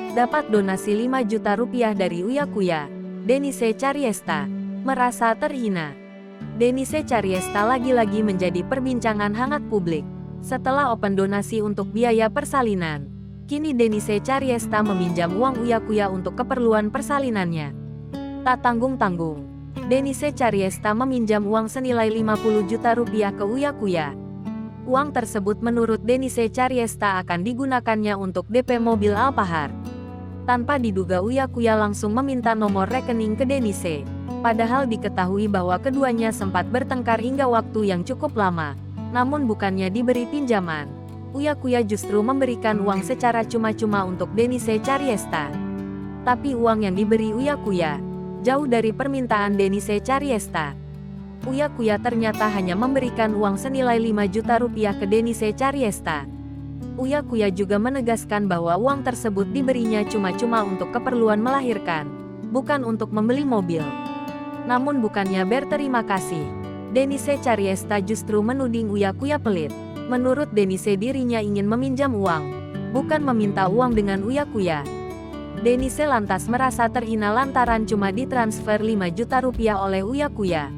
Dapat donasi 5 juta rupiah dari Uya Kuya. Denise Cariesta merasa terhina. Denise Cariesta lagi-lagi menjadi perbincangan hangat publik. Setelah open donasi untuk biaya persalinan, kini Denise Cariesta meminjam uang Uya Kuya untuk keperluan persalinannya. Tak tanggung-tanggung, Denise Cariesta meminjam uang senilai 50 juta rupiah ke Uya Kuya. Uang tersebut menurut Denise Cariesta akan digunakannya untuk DP mobil Alphard. Tanpa diduga Uya Kuya langsung meminta nomor rekening ke Denise. Padahal diketahui bahwa keduanya sempat bertengkar hingga waktu yang cukup lama. Namun bukannya diberi pinjaman, Uya Kuya justru memberikan uang secara cuma-cuma untuk Denise Cariesta. Tapi uang yang diberi Uya Kuya jauh dari permintaan Denise Cariesta. Uya Kuya ternyata hanya memberikan uang senilai 5 juta rupiah ke Denise Cariesta. Uya Kuya juga menegaskan bahwa uang tersebut diberinya cuma-cuma untuk keperluan melahirkan, bukan untuk membeli mobil. Namun bukannya berterima kasih, Denise Cariesta justru menuding Uya Kuya pelit. Menurut Denise dirinya ingin meminjam uang, bukan meminta uang dengan Uya Kuya. Denise lantas merasa terhina lantaran cuma ditransfer 5 juta rupiah oleh Uya Kuya.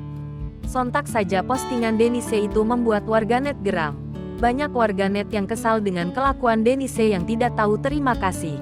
Sontak saja postingan Denise itu membuat warganet geram. Banyak warganet yang kesal dengan kelakuan Denise yang tidak tahu terima kasih.